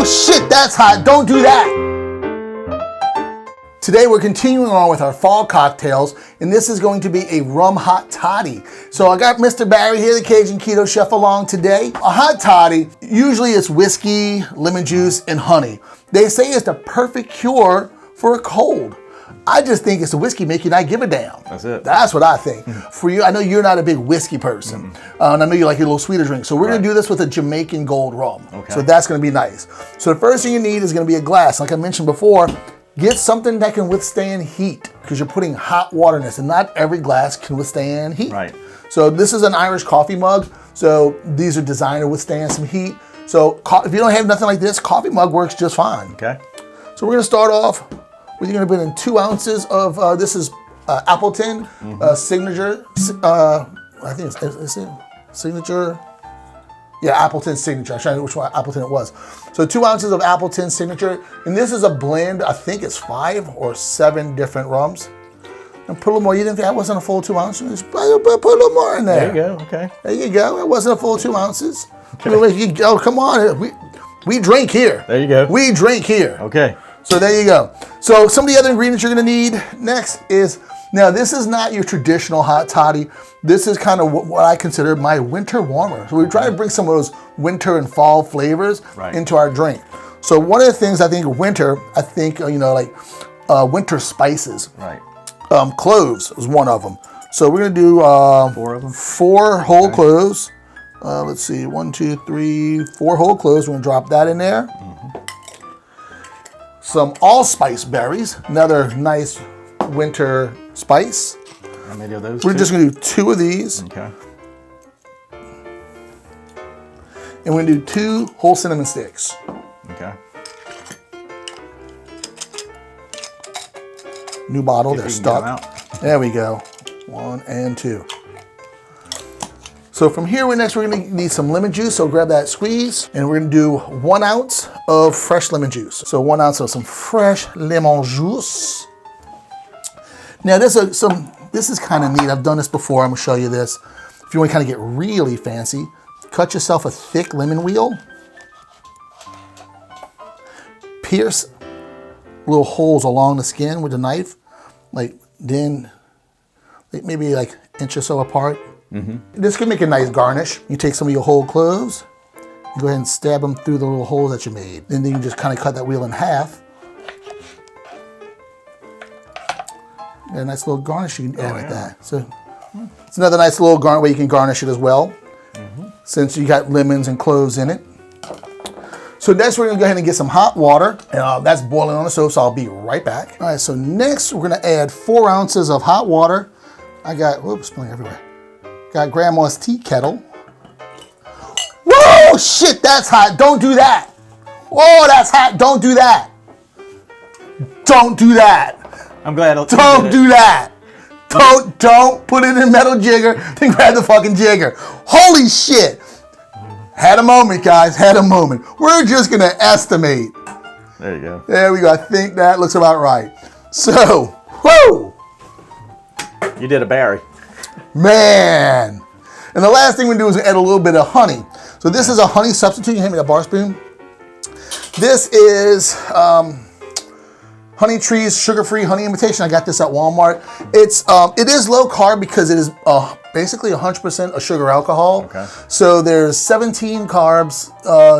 shit, that's hot. Don't do that. Today we're continuing on with our fall cocktails, and this is going to be a rum hot toddy. So I got Mr. Barry here, the Cajun Keto chef, along today. A hot toddy, usually it's whiskey, lemon juice, and honey. They say it's the perfect cure for a cold. I just think it's a whiskey make you not give a damn. That's it. That's what I think. For you, I know you're not a big whiskey person, and I know you like your little sweeter drink. So we're gonna do this with a Jamaican Gold Rum. Okay. So that's gonna be nice. So the first thing you need is gonna be a glass. Like I mentioned before, get something that can withstand heat because you're putting hot water in this, and not every glass can withstand heat. Right. So this is an Irish coffee mug. So these are designed to withstand some heat. So if you don't have nothing like this, coffee mug works just fine. Okay. So we're gonna start off. You're gonna put in 2 ounces of this is Appleton Signature. I think it's Signature. Yeah, Appleton Signature. I'm trying to know which one Appleton it was. So 2 ounces of Appleton Signature, and this is a blend. I think it's 5 or 7 different rums. And put a little more. You didn't think that wasn't a full 2 ounces? Just put a little more in there. There you go. Okay. There you go. It wasn't a full 2 ounces. Okay. Oh, come on. We drink here. There you go. We drink here. Okay. So there you go. So some of the other ingredients you're gonna need next is, now this is not your traditional hot toddy. This is kind of what I consider my winter warmer. So we try to bring some of those winter and fall flavors into our drink. So one of the things I think winter, like winter spices. Right. Cloves is one of them. So we're gonna do 4 of them. 4 whole cloves. Let's see, 1, 2, 3, 4 whole cloves. We're gonna drop that in there. Some allspice berries, another nice winter spice. How many of those? We're just gonna do 2 of these. Okay. And we're gonna do 2 whole cinnamon sticks. Okay. New bottle, they're stuck. There we go. 1 and 2. So from here, we're gonna need some lemon juice. So grab that squeeze, and we're gonna do 1 ounce of fresh lemon juice. So 1 ounce of some fresh lemon juice. Now this is kind of neat. I've done this before. I'm gonna show you this. If you want to kind of get really fancy, cut yourself a thick lemon wheel. Pierce little holes along the skin with a knife, maybe like inch or so apart. This can make a nice garnish. You take some of your whole cloves, you go ahead and stab them through the little holes that you made. And then you just kind of cut that wheel in half. And a nice little garnish you can add with that. So it's another nice little way you can garnish it as well, since you got lemons and cloves in it. So next we're gonna go ahead and get some hot water. And that's boiling on the stove, so I'll be right back. All right, so next we're gonna add 4 ounces of hot water. I got, whoops, spilling everywhere. Got grandma's tea kettle. Whoa, shit, that's hot. Don't do that. Whoa, that's hot. Don't do that. Don't do that. I'm glad. Don't do that. Don't put it in metal jigger. Then grab the fucking jigger. Holy shit. Had a moment, guys. Had a moment. We're just gonna estimate. There you go. There we go. I think that looks about right. So, whoo. You did a Barry. Man. And the last thing we do is add a little bit of honey. So this is a honey substitute. You hand me that bar spoon. This is Honey Tree's sugar-free honey imitation. I got this at Walmart. It is low carb because it is basically 100% a sugar alcohol. Okay. So there's 17 carbs,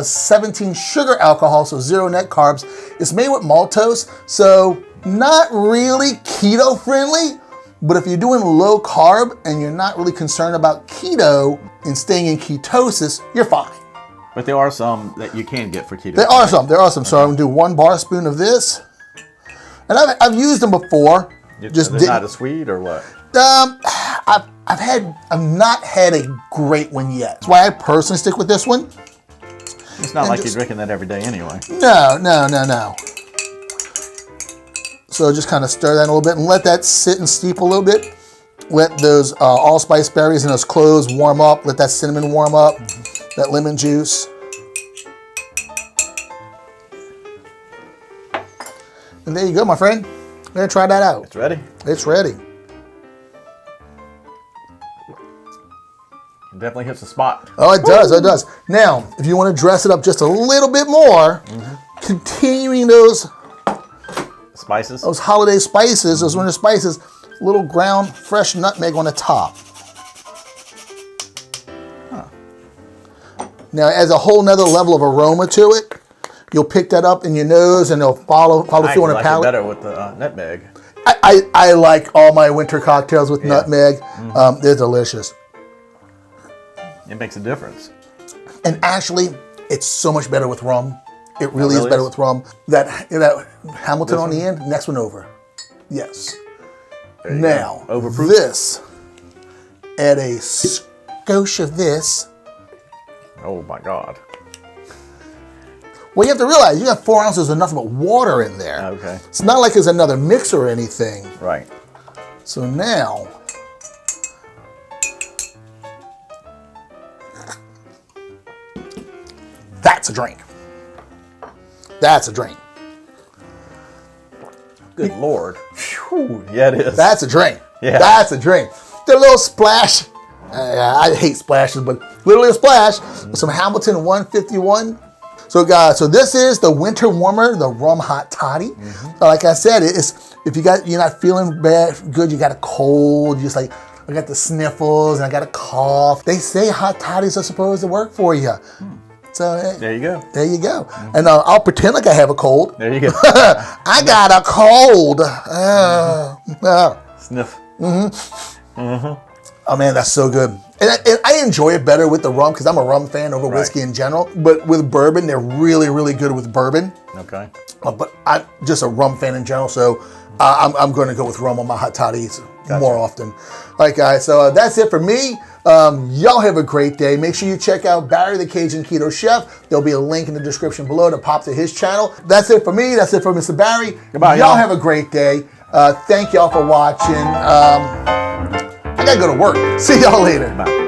17 sugar alcohol, so 0 net carbs. It's made with maltose, so not really keto friendly. But if you're doing low carb and you're not really concerned about keto and staying in ketosis, you're fine. But there are some that you can get for keto. There are some. Okay. So I'm gonna do 1 bar spoon of this, and I've used them before. They're not as sweet or what? I've not had a great one yet. That's why I personally stick with this one. It's not like you're drinking that every day anyway. No. So just kind of stir that a little bit and let that sit and steep a little bit. Let those allspice berries and those cloves warm up. Let that cinnamon warm up. That lemon juice. And there you go, my friend. We're gonna try that out. It's ready. It's ready. Definitely hits the spot. Oh, it does. It does. Now, if you want to dress it up just a little bit more, continuing those Spices. those holiday spices, those winter spices, little ground fresh nutmeg on the top. Now, it adds a whole nother level of aroma to it. You'll pick that up in your nose, and it'll follow through on the I like palate. it better with the nutmeg. I like all my winter cocktails with nutmeg. They're delicious. It makes a difference. And actually, it's so much better with rum. It really is really better is? with rum. That Hamilton on the end, next one over. Yes. There you Now, go. Overproof. this, add a skosh of this. Oh my God. Well, you have to realize you got 4 ounces of nothing but water in there. Okay. It's not like there's another mix or anything. Right. So now, that's a drink. That's a drink. Good Lord. Whew. Yeah, it is. That's a drink. Yeah. That's a drink. The little splash. I hate splashes, but literally a splash with some Hamilton 151. So guys, so this is the winter warmer, the rum hot toddy. Like I said, it's if you're not feeling good, you got a cold, you're just like, I got the sniffles and I got a cough. They say hot toddies are supposed to work for you. So There you go. there you go. And I'll pretend like I have a cold. There you go. I got a cold. Sniff. Oh man, that's so good. And I enjoy it better with the rum because I'm a rum fan over whiskey in general. But with bourbon, they're really, really good with bourbon. Okay. But I'm just a rum fan in general, so I'm going to go with rum on my hot toddies more often. All right, guys, so that's it for me. Y'all have a great day. Make sure you check out Barry the Cajun Keto Chef. There'll be a link in the description below to pop to his channel. That's it for me. That's it for Mr. Barry. Goodbye, y'all. y'all. Have a great day. Thank y'all for watching. I got to go to work. See y'all later. Bye.